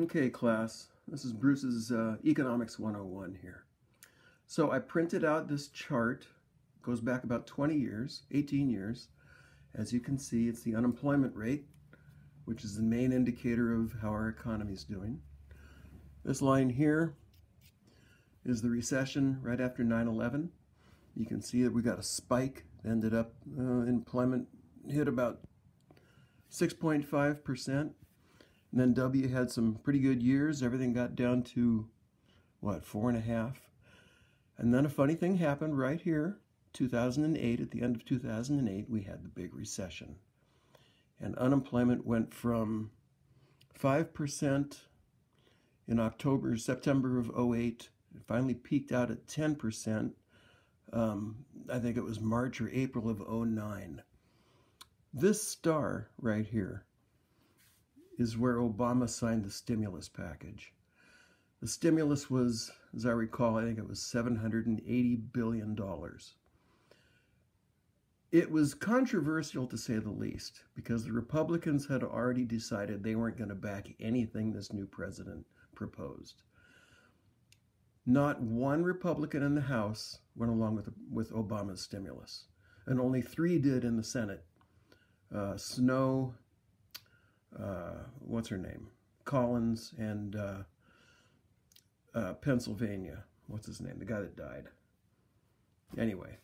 Okay, class, this is Bruce's Economics 101 here. So I printed out this chart. It goes back about 20 years, 18 years. As you can see, it's the unemployment rate, which is the main indicator of how our economy is doing. This line here is the recession right after 9/11. You can see that we got a spike. Ended up employment hit about 6.5%. And then W had some pretty good years. Everything got down to, what, 4.5. And then a funny thing happened right here, 2008. At the end of 2008, we had the big recession. And unemployment went from 5% in September of 08. It finally peaked out at 10%. I think it was March or April of 09. This star right here is where Obama signed the stimulus package. The stimulus was, as I recall, I think it was $780 billion. It was controversial to say the least, because the Republicans had already decided they weren't going to back anything this new president proposed. Not one Republican in the House went along with Obama's stimulus, and only 3 did in the Senate. Snow, what's her name? Collins, and Pennsylvania. What's his name? The guy that died. Anyway,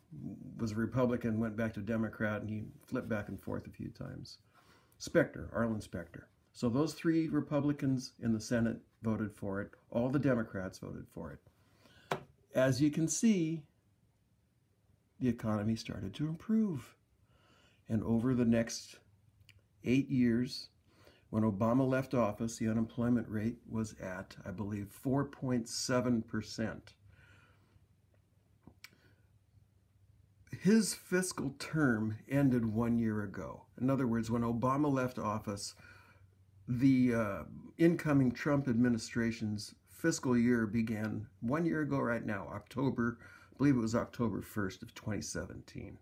was a Republican, went back to Democrat, and he flipped back and forth a few times. Arlen Specter. So those 3 Republicans in the Senate voted for it. All the Democrats voted for it. As you can see, the economy started to improve. And over the next 8 years, when Obama left office, the unemployment rate was at, I believe, 4.7%. His fiscal term ended 1 year ago. In other words, when Obama left office, the incoming Trump administration's fiscal year began 1 year ago right now, I believe it was October 1st of 2017.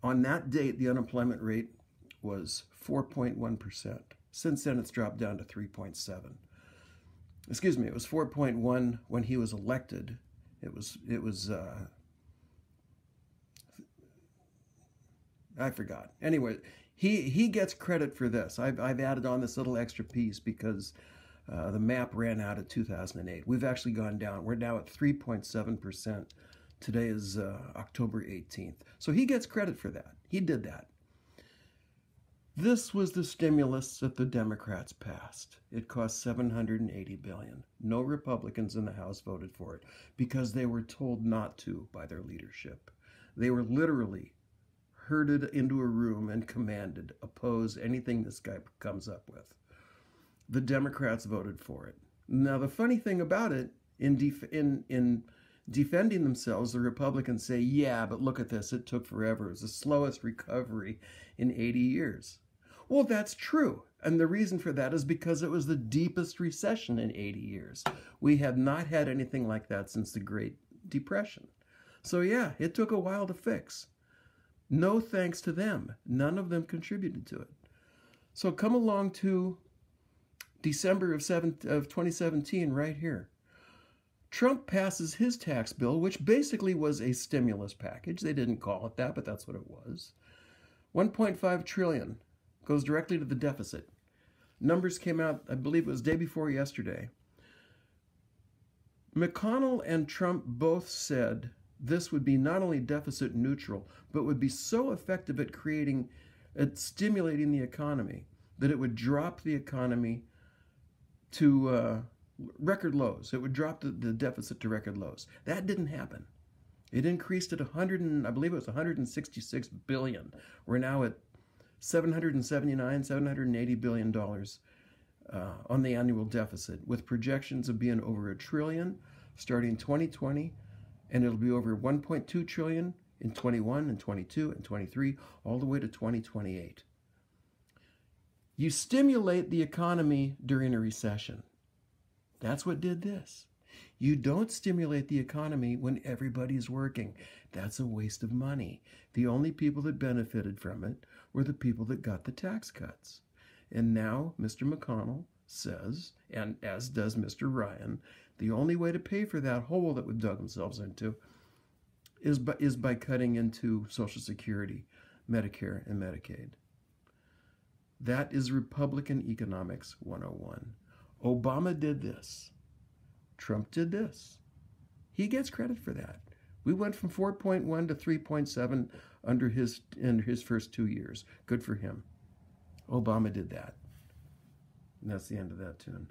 On that date, the unemployment rate was 4.1%. Since then, it's dropped down to 3.7. Excuse me, it was 4.1 when he was elected. It was I forgot. Anyway, he gets credit for this. I've added on this little extra piece because the map ran out at 2008. We've actually gone down. We're now at 3.7%. Today is October 18th. So he gets credit for that. He did that. This was the stimulus that the Democrats passed. It cost $780 billion. No Republicans in the House voted for it because they were told not to by their leadership. They were literally herded into a room and commanded, oppose anything this guy comes up with. The Democrats voted for it. Now, the funny thing about it, in defending themselves, the Republicans say, yeah, but look at this, it took forever. It was the slowest recovery in 80 years. Well, that's true. And the reason for that is because it was the deepest recession in 80 years. We have not had anything like that since the Great Depression. So yeah, it took a while to fix. No thanks to them. None of them contributed to it. So come along to December of 2017 right here. Trump passes his tax bill, which basically was a stimulus package. They didn't call it that, but that's what it was. 1.5 trillion goes directly to the deficit. Numbers came out, I believe it was day before yesterday. McConnell and Trump both said this would be not only deficit neutral, but would be so effective at stimulating the economy that it would drop the economy to record lows. It would drop the deficit to record lows. That didn't happen. It increased at I believe it was 166 billion. We're now at $780 billion on the annual deficit, with projections of being over $1 trillion starting 2020, and it'll be over 1.2 trillion in 21 and 22 and 23, all the way to 2028. You stimulate the economy during a recession. That's what did this. You don't stimulate the economy when everybody's working. That's a waste of money. The only people that benefited from it were the people that got the tax cuts. And now Mr. McConnell says, and as does Mr. Ryan, the only way to pay for that hole that we've dug themselves into is by cutting into Social Security, Medicare, and Medicaid. That is Republican Economics 101. Obama did this. Trump did this. He gets credit for that. We went from 4.1 to 3.7 under his first 2 years. Good for him. Obama did that. And that's the end of that tune.